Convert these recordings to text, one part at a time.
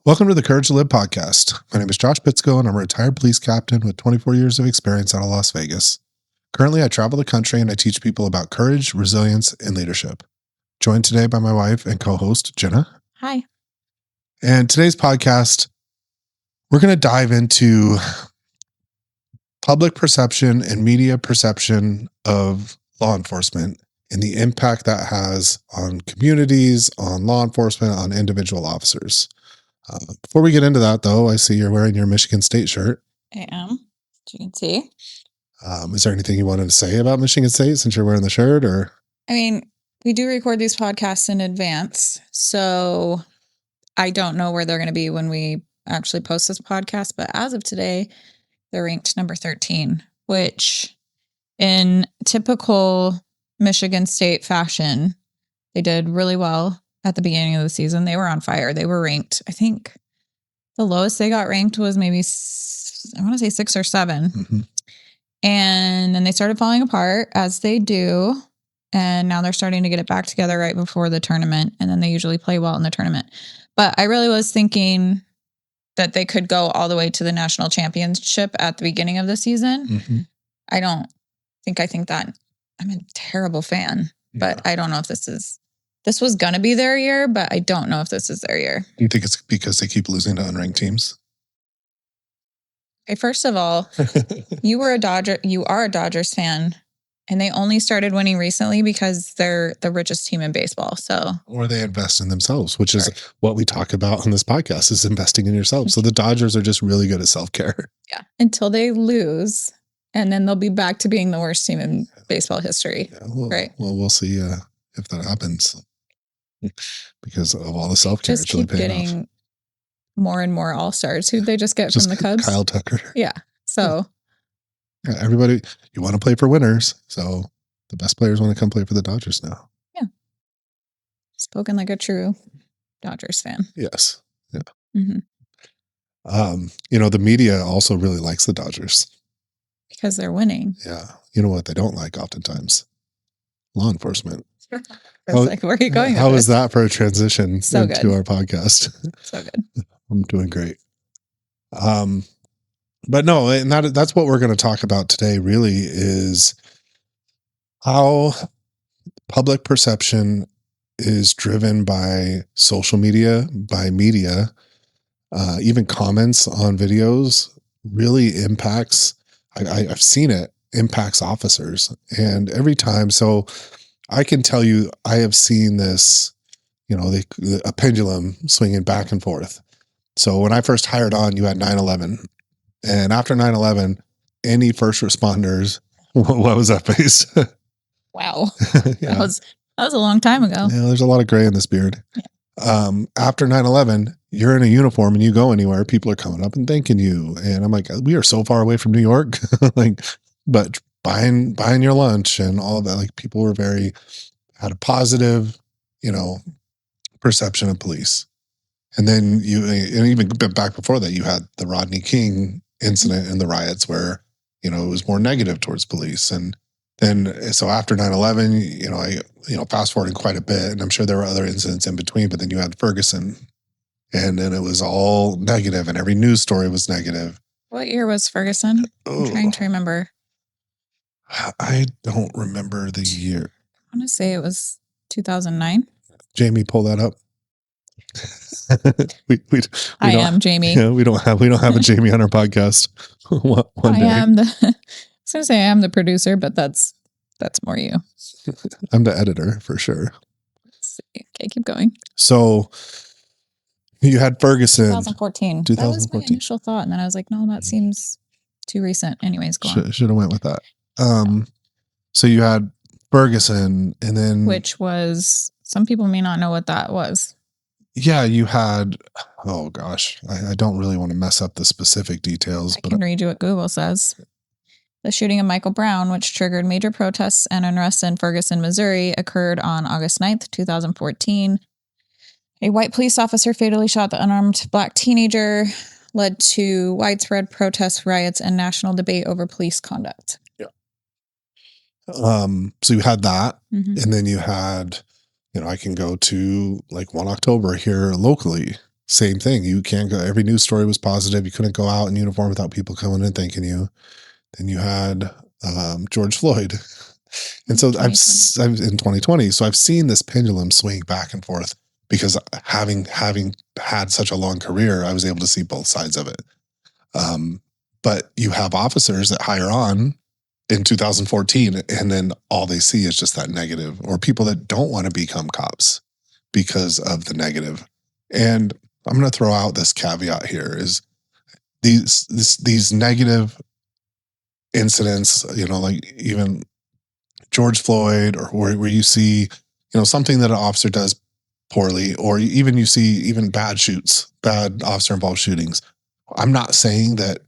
Welcome to the Courage to Live podcast. My name is Josh Pitsko, and I'm a retired police captain with 24 years of experience out of Las Vegas. Currently, I travel the country and I teach people about courage, resilience, and leadership. Joined today by my wife and co-host, Jenna. Hi. And today's podcast, we're going to dive into public perception and media perception of law enforcement and the impact that has on communities, on law enforcement, on individual officers. Before we get into that, though, I see you're wearing your Michigan State shirt. I am, as you can see. Is there anything you wanted to say about Michigan State since you're wearing the shirt? Or I mean, we do record these podcasts in advance, so I don't know where they're going to be when we actually post this podcast. But as of today, they're ranked number 13, which in typical Michigan State fashion, they did really well at the beginning of the season. They were on fire. They were ranked, I think the lowest they got ranked was maybe, I want to say 6 or 7. Mm-hmm. And then they started falling apart, as they do. And now they're starting to get it back together right before the tournament. And then they usually play well in the tournament. But I really was thinking that they could go all the way to the national championship at the beginning of the season. Mm-hmm. I think that I'm a terrible fan, but I don't know if this was going to be their year, but I don't know if this is their year. Do you think it's because they keep losing to unranked teams? Okay, first of all, you are a Dodgers fan, and they only started winning recently because they're the richest team in baseball. So, or they invest in themselves, which is what we talk about on this podcast, is investing in yourself. So the Dodgers are just really good at self-care. Yeah, until they lose, and then they'll be back to being the worst team in baseball history. Yeah, well, right. Well, we'll see if that happens because of all the self-care. Just keep getting more and more all-stars. Who'd they just get from the Cubs? Kyle Tucker. Yeah. So everybody, you want to play for winners. So the best players want to come play for the Dodgers now. Yeah. Spoken like a true Dodgers fan. Yes. Yeah. Mm-hmm. The media also really likes the Dodgers. Because they're winning. Yeah. You know what they don't like oftentimes? Law enforcement. Where are you going? How is that for a transition into our podcast? So good. I'm doing great. But no, and that's what we're going to talk about today really is how public perception is driven by social media, by media, even comments on videos really impacts. I've seen it impacts officers, and every time. So I can tell you, I have seen this, a pendulum swinging back and forth. So when I first hired on, you had 9/11, and after 9/11, any first responders, what was that face? Wow, Yeah. that was a long time ago. Yeah, there's a lot of gray in this beard. Yeah. After 9/11, you're in a uniform and you go anywhere, people are coming up and thanking you, and I'm like, we are so far away from New York, but buying your lunch and all of that, like people were had a positive, perception of police. And then and even back before that, you had the Rodney King incident and the riots where, it was more negative towards police. And then, so after 9/11, I fast forwarding quite a bit, and I'm sure there were other incidents in between, but then you had Ferguson, and then it was all negative, and every news story was negative. What year was Ferguson? I'm trying to remember. I don't remember the year. I want to say it was 2009. Jamie, pull that up. I am Jamie. Yeah, we don't have a Jamie on our podcast. One day. I was going to say I am the producer, but that's more you. I'm the editor for sure. Let's see. Okay, keep going. So you had Ferguson. 2014. That was my initial thought, and then I was like, no, that seems too recent. Anyways, go on. Should have went with that. So you had Ferguson, and then which was, some people may not know what that was. Yeah, you had, oh gosh, I don't really want to mess up the specific details. I can read you what Google says. The shooting of Michael Brown, which triggered major protests and unrest in Ferguson, Missouri, occurred on August 9th, 2014. A white police officer fatally shot the unarmed black teenager, led to widespread protests, riots, and national debate over police conduct. Yeah. So you had that, Mm-hmm. and then you had, I can go to like 1 October here locally, same thing. You can't go. Every news story was positive. You couldn't go out in uniform without people coming and thanking you. Then you had George Floyd, and so I've in 2020. So I've seen this pendulum swing back and forth because having had such a long career, I was able to see both sides of it. But you have officers that hire on in 2014, and then all they see is just that negative, or people that don't want to become cops because of the negative. And I'm going to throw out this caveat here: is these negative incidents, like even George Floyd, or where you see, something that an officer does poorly, or even you see even bad officer involved shootings. I'm not saying that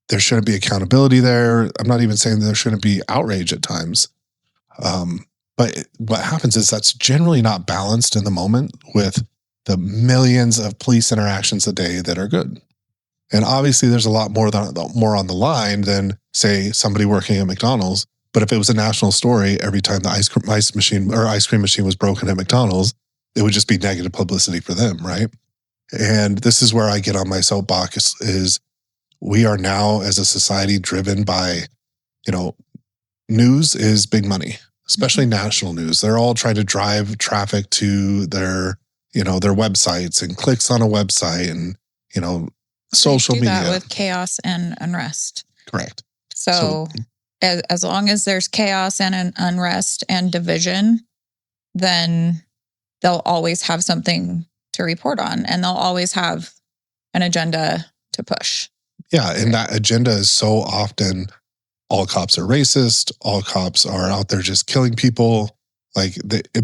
there shouldn't be accountability there. I'm not even saying that there shouldn't be outrage at times. But what happens is that's generally not balanced in the moment with the millions of police interactions a day that are good. And obviously there's a lot more on the line than, say, somebody working at McDonald's. But if it was a national story, every time the ice cream machine was broken at McDonald's, it would just be negative publicity for them, right? And this is where I get on my soapbox is we are now as a society driven by, news is big money, especially national news. They're all trying to drive traffic to their websites and clicks on a website and, social they do media. That with chaos and unrest. Correct. So as long as there's chaos and an unrest and division, then they'll always have something to report on, and they'll always have an agenda to push. Yeah, and that agenda is so often all cops are racist, all cops are out there just killing people.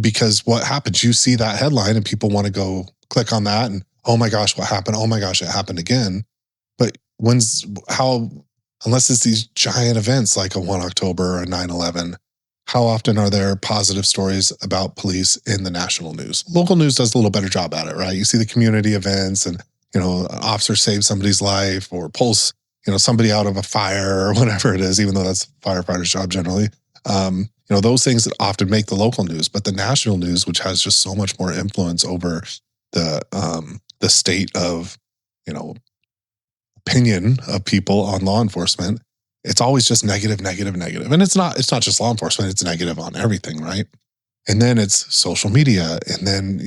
Because what happens, you see that headline and people want to go click on that and, oh my gosh, what happened? Oh my gosh, it happened again. But unless it's these giant events like a 1 October or a 9/11, how often are there positive stories about police in the national news? Local news does a little better job at it, right? You see the community events and, an officer saves somebody's life or pulls, somebody out of a fire or whatever it is, even though that's a firefighter's job generally. Those things that often make the local news, but the national news, which has just so much more influence over the state of, opinion of people on law enforcement, it's always just negative. And it's not just law enforcement, it's negative on everything, right? And then it's social media. And then,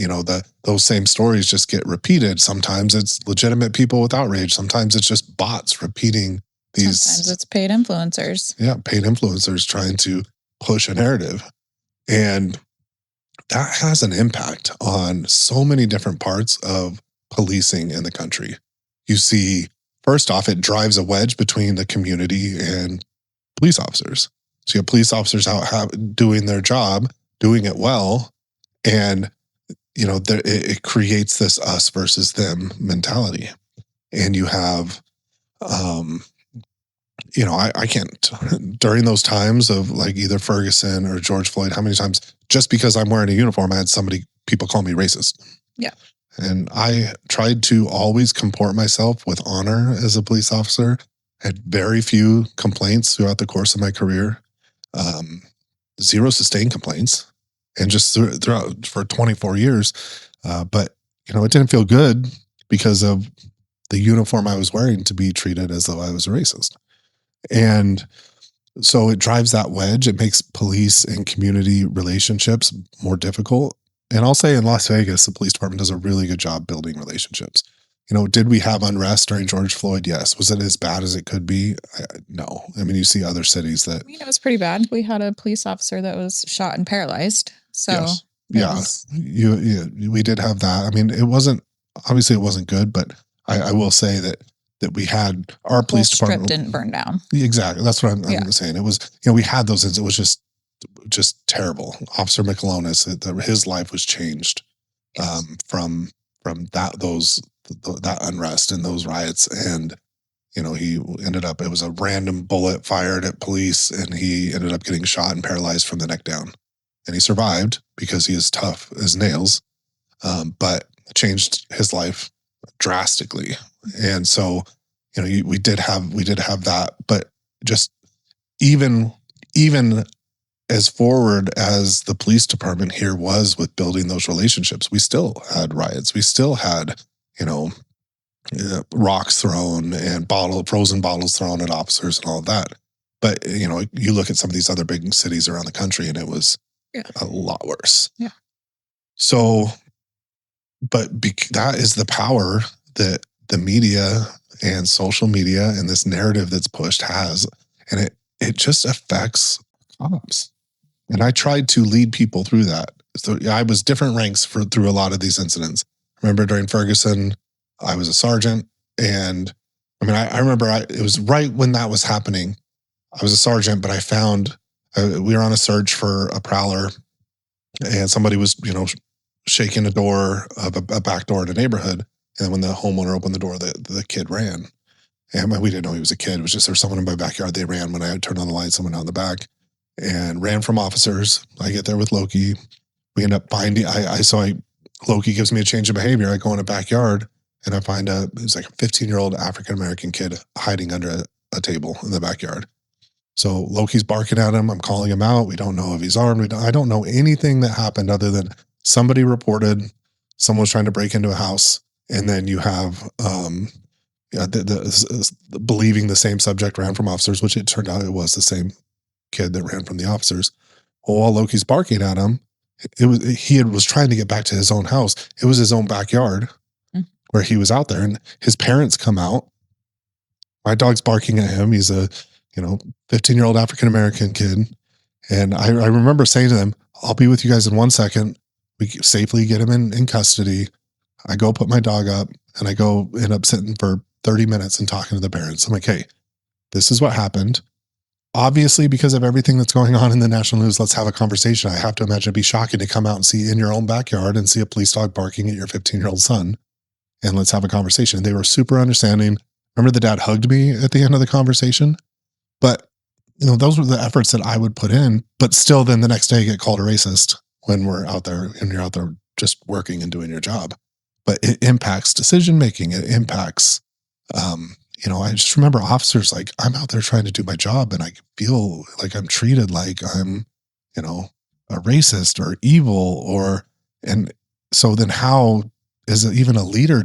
those same stories just get repeated. Sometimes it's legitimate people with outrage. Sometimes it's just bots repeating these. Sometimes it's paid influencers. Yeah, paid influencers trying to push a narrative. And that has an impact on so many different parts of policing in the country. You see, first off, it drives a wedge between the community and police officers. So you have police officers out doing their job, doing it well, and it creates this us versus them mentality. And you have, I can't, during those times of like either Ferguson or George Floyd, how many times, just because I'm wearing a uniform, I had people call me racist. Yeah. And I tried to always comport myself with honor as a police officer. I had very few complaints throughout the course of my career. Zero sustained complaints, and just throughout for 24 years. But, it didn't feel good because of the uniform I was wearing to be treated as though I was a racist. And so it drives that wedge. It makes police and community relationships more difficult. And I'll say in Las Vegas, the police department does a really good job building relationships. Did we have unrest during George Floyd? Yes. Was it as bad as it could be? No. I mean, you see other cities that... it was pretty bad. We had a police officer that was shot and paralyzed. So yes. We did have that. I mean, it wasn't good, but I will say that we had our police department didn't burn down. Exactly. That's what I'm saying. It was, we had those incidents. It was just terrible. Officer McAlonis, his life was changed from that unrest and those riots. And, he ended up, it was a random bullet fired at police, and he ended up getting shot and paralyzed from the neck down. And he survived because he is tough as nails, but changed his life drastically. And so, we did have that, but just even as forward as the police department here was with building those relationships, we still had riots. We still had, you know, rocks thrown and frozen bottles thrown at officers and all of that. But you look at some of these other big cities around the country, and it was a lot worse. Yeah. So, but that is the power that the media and social media and this narrative that's pushed has, and it just affects cops. And I tried to lead people through that. So I was different ranks through a lot of these incidents. Remember during Ferguson, I was a sergeant, and I mean, I remember it was right when that was happening. I was a sergeant, but I found we were on a search for a prowler, and somebody was, shaking a door of a back door in a neighborhood. And when the homeowner opened the door, the kid ran. And we didn't know he was a kid. It was just there's someone in my backyard. They ran when I turned on the light. Someone out in the back and ran from officers. I get there with Loki. We end up finding. Loki gives me a change of behavior. I go in a backyard and I find it's like a 15-year-old African American kid hiding under a table in the backyard. So Loki's barking at him. I'm calling him out. We don't know if he's armed. I don't know anything that happened other than somebody reported someone was trying to break into a house, and then you have believing the same subject ran from officers, which it turned out it was the same kid that ran from the officers. Well, while Loki's barking at him, he was trying to get back to his own house. It was his own backyard where he was out there, and his parents come out. My dog's barking at him. He's a 15-year-old African American kid, and I remember saying to them, "I'll be with you guys in 1 second." We safely get him in custody. I go put my dog up, and I go end up sitting for 30 minutes and talking to the parents. I'm like, "Hey, this is what happened. Obviously, because of everything that's going on in the national news, let's have a conversation. I have to imagine it'd be shocking to come out and see in your own backyard and see a police dog barking at your 15-year-old son. And let's have a conversation." They were super understanding. Remember the dad hugged me at the end of the conversation? But, those were the efforts that I would put in. But still, then the next day you get called a racist when we're out there and you're out there just working and doing your job. But it impacts decision making. It impacts, I just remember officers like, I'm out there trying to do my job and I feel like I'm treated like I'm, a racist or evil and so then how, as even a leader,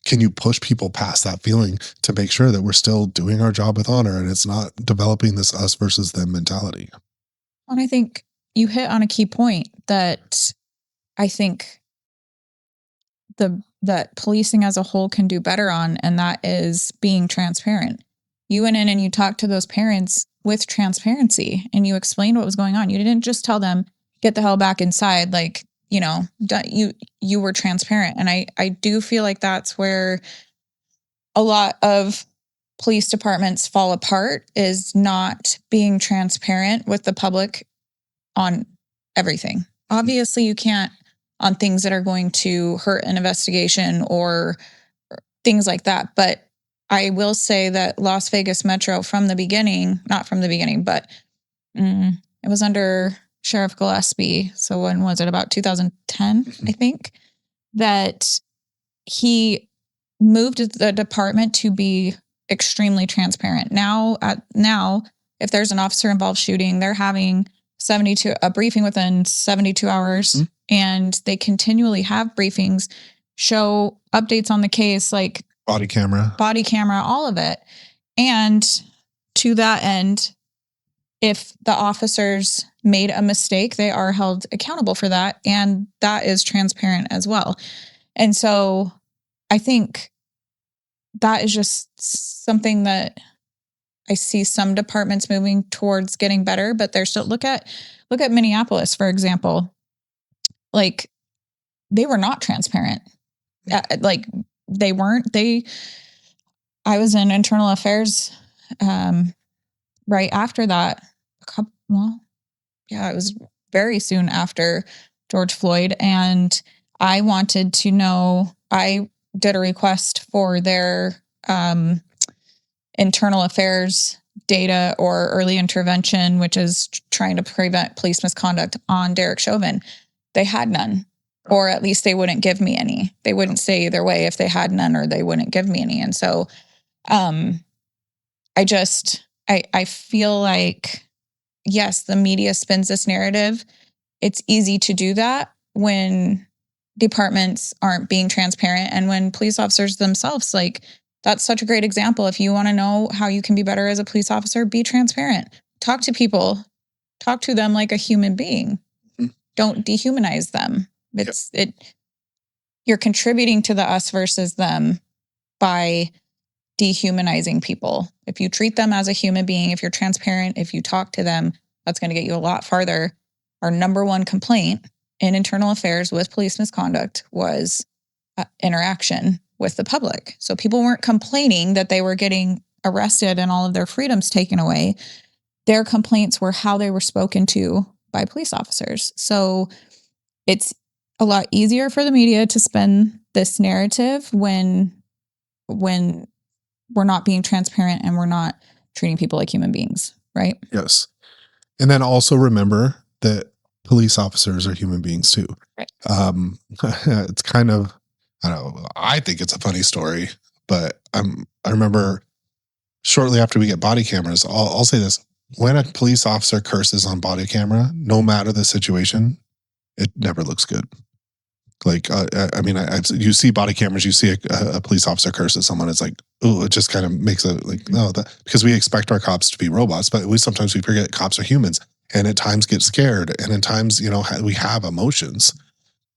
can you push people past that feeling to make sure that we're still doing our job with honor and it's not developing this us versus them mentality? And I think you hit on a key point that I think that policing as a whole can do better on, and that is being transparent. You went in and you talked to those parents with transparency and you explained what was going on. You didn't just tell them, get the hell back inside. Like, you were transparent. And I do feel like that's where a lot of police departments fall apart, is not being transparent with the public on everything. Obviously, you can't on things that are going to hurt an investigation or things like that. But I will say that Las Vegas Metro not from the beginning, but it was under Sheriff Gillespie. So when was it? About 2010, I think, that he moved the department to be extremely transparent. Now, if there's an officer involved shooting, they're having a briefing within 72 hours, and they continually have briefings, show updates on the case, like body camera, all of it. And to that end, if the officers made a mistake, they are held accountable for that. And that is transparent as well. And so I think that is just something that I see some departments moving towards getting better, but they're still look at Minneapolis, for example. Like, they were not transparent. Like, they weren't. I was in internal affairs right after that. It was very soon after George Floyd, and I wanted to know. I did a request for their internal affairs data or early intervention, which is trying to prevent police misconduct on Derek Chauvin. They had none, or at least they wouldn't give me any. They wouldn't say either way if they had none or they wouldn't give me any. And so I feel like, yes, the media spins this narrative. It's easy to do that when departments aren't being transparent, and when police officers themselves, like, that's such a great example. If you want to know how you can be better as a police officer, be transparent. Talk to people. Talk to them like a human being. Don't dehumanize them. You're contributing to the us versus them by dehumanizing people. If you treat them as a human being, if you're transparent, if you talk to them, that's going to get you a lot farther. Our number one complaint in internal affairs with police misconduct was interaction with the public. So people weren't complaining that they were getting arrested and all of their freedoms taken away. Their complaints were how they were spoken to by police officers. So it's a lot easier for the media to spin this narrative when we're not being transparent and we're not treating people like human beings, right? Yes. And then also remember that police officers are human beings too. Right. It's kind of, I don't know, I think it's a funny story, but I remember shortly after we get body cameras, I'll say this: when a police officer curses on body camera, no matter the situation, it never looks good. Like, you see body cameras, you see a police officer curse at someone, it's like, oh, it just kind of makes it like, no, because we expect our cops to be robots, but sometimes we forget cops are humans, and at times get scared, and at times, we have emotions.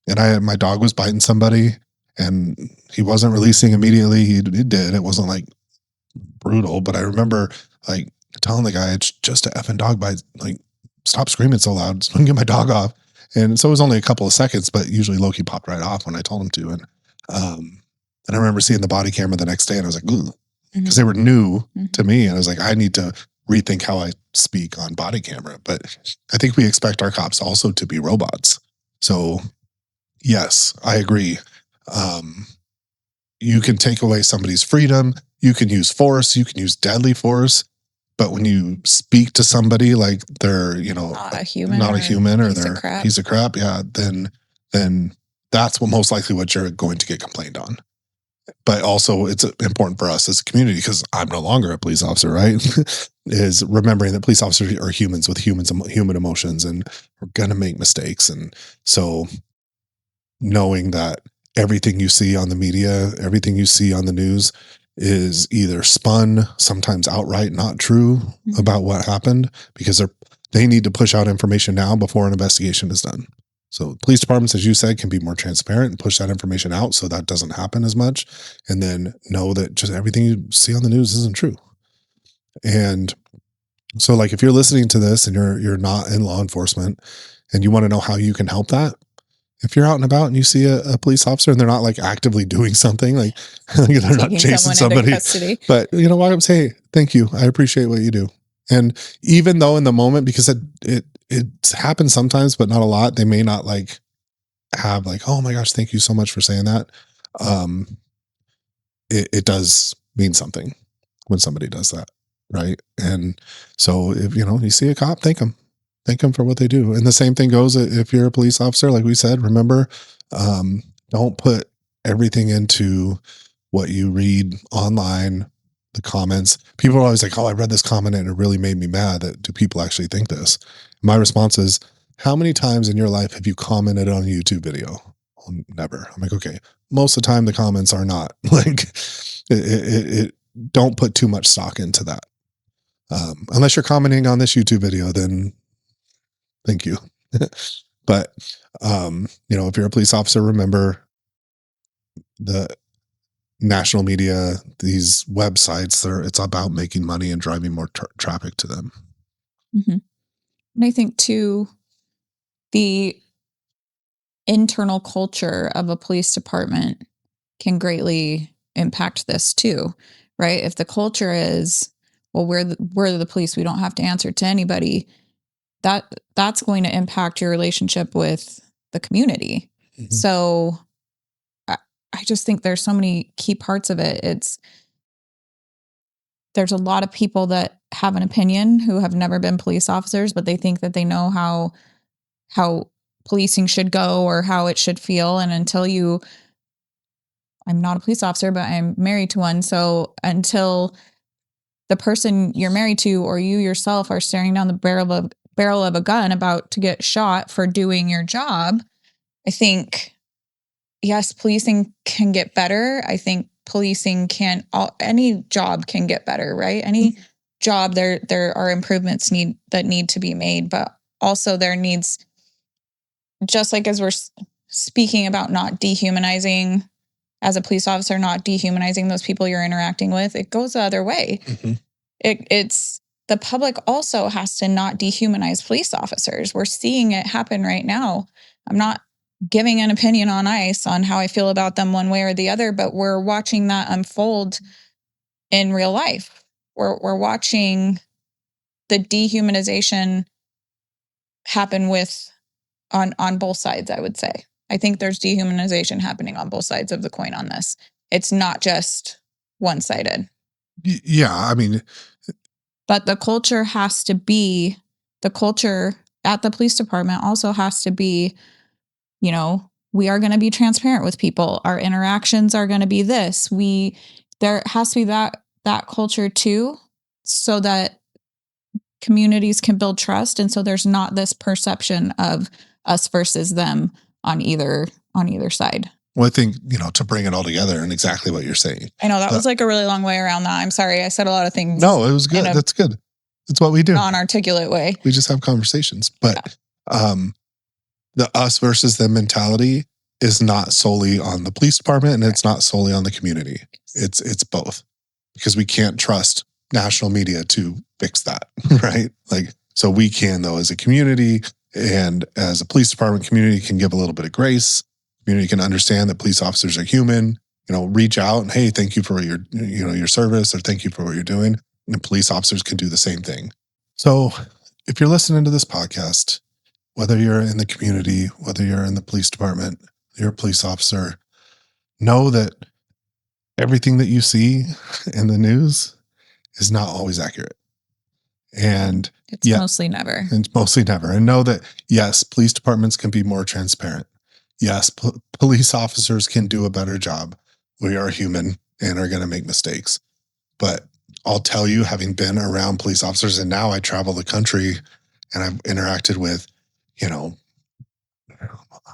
And my dog was biting somebody, and he wasn't releasing immediately. He did. It wasn't like brutal, but I remember like telling the guy, it's just a effing dog bite. Like, stop screaming so loud. Just get my dog off. And so it was only a couple of seconds, but usually Loki popped right off when I told him to. And I remember seeing the body camera the next day, and I was like, because they were new to me. And I was like, I need to rethink how I speak on body camera. But I think we expect our cops also to be robots. So yes, I agree. You can take away somebody's freedom. You can use force. You can use deadly force. But when you speak to somebody like they're, not a human, or they're a piece of crap, yeah, then that's most likely what you're going to get complained on. But also, it's important for us as a community, because I'm no longer a police officer, right? Is remembering that police officers are humans with human emotions, and we're gonna make mistakes. And so knowing that everything you see on the media, everything you see on the news is either spun, sometimes outright not true about what happened, because they need to push out information now before an investigation is done. So police departments, as you said, can be more transparent and push that information out so that doesn't happen as much. And then know that just everything you see on the news isn't true. And so, like, if you're listening to this and you're not in law enforcement and you want to know how you can help that, if you're out and about and you see a police officer and they're not like actively doing something, like they're not chasing somebody, but why I'm saying thank you. I appreciate what you do. And even though in the moment, because it happens sometimes, but not a lot, they may not like have like, oh my gosh, thank you so much for saying that. It does mean something when somebody does that. Right. And so if, you see a cop, thank them for what they do. And the same thing goes if you're a police officer, like we said, remember, don't put everything into what you read online, the comments. People are always like, oh, I read this comment and it really made me mad. Do people actually think this? My response is, how many times in your life have you commented on a YouTube video? Well, never. I'm like, okay, most of the time the comments are not like don't put too much stock into that. Unless you're commenting on this YouTube video, then thank you. But, if you're a police officer, remember the national media, these websites, it's about making money and driving more traffic to them. And I think too, the internal culture of a police department can greatly impact this too, right? If the culture is, well, we're the police, we don't have to answer to anybody, that's going to impact your relationship with the community. So I just think there's so many key parts of it. There's a lot of people that have an opinion who have never been police officers, but they think that they know how policing should go or how it should feel. And I'm not a police officer, but I'm married to one. So until the person you're married to or you yourself are staring down the barrel of a gun about to get shot for doing your job, I think yes, policing can get better. I think policing any job can get better, right? Any job, there are improvements that need to be made, but also there needs, just like as we're speaking about not dehumanizing as a police officer, not dehumanizing those people you're interacting with, it goes the other way. It's the public also has to not dehumanize police officers. We're seeing it happen right now. I'm not giving an opinion on ICE on how I feel about them one way or the other, but we're watching that unfold in real life. We're watching the dehumanization happen on both sides, I would say. I think there's dehumanization happening on both sides of the coin on this. It's not just one-sided. Yeah, I mean, but the culture at the police department also has to be, we are going to be transparent with people. Our interactions are going to be this. There has to be that culture too, so that communities can build trust. And so there's not this perception of us versus them on either side. Well, I think, to bring it all together and exactly what you're saying. I know that was like a really long way around that. I'm sorry. I said a lot of things. No, it was good. That's good. That's what we do. Non-articulate way. We just have conversations. But the us versus them mentality is not solely on the police department, and it's not solely on the community. It's both, because we can't trust national media to fix that, right? So we can, though, as a community and as a police department, community can give a little bit of grace. Community can understand that police officers are human, reach out and, hey, thank you for your service, or thank you for what you're doing. And police officers can do the same thing. So if you're listening to this podcast, whether you're in the community, whether you're in the police department, you're a police officer, know that everything that you see in the news is not always accurate. And it's mostly never. It's mostly never. And know that, yes, police departments can be more transparent. Yes, police officers can do a better job. We are human and are going to make mistakes. But I'll tell you, having been around police officers, and now I travel the country and I've interacted with,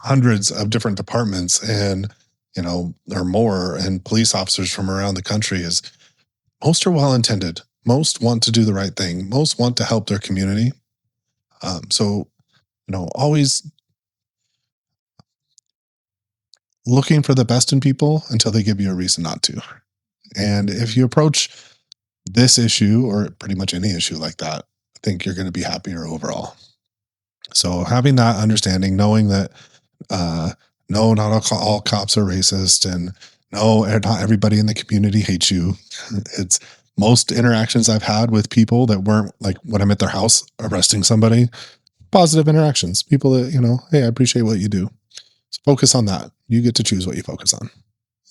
hundreds of different departments and, or more, and police officers from around the country, is most are well-intended. Most want to do the right thing. Most want to help their community. So, always looking for the best in people until they give you a reason not to. And if you approach this issue, or pretty much any issue like that, I think you're going to be happier overall. So having that understanding, knowing that, no, not all cops are racist, and no, not everybody in the community hates you. It's most interactions I've had with people that weren't like when I'm at their house arresting somebody, positive interactions, people that, hey, I appreciate what you do. So focus on that. You get to choose what you focus on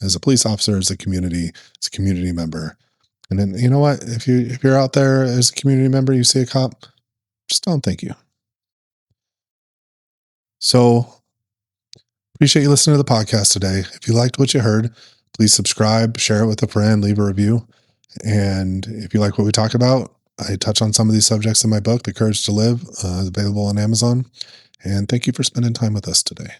as a police officer, as a community member. And then, you know what, if you're out there as a community member, you see a cop, just tell them thank you. So appreciate you listening to the podcast today. If you liked what you heard, please subscribe, share it with a friend, leave a review. And if you like what we talk about, I touch on some of these subjects in my book, The Courage to Live, available on Amazon. And thank you for spending time with us today.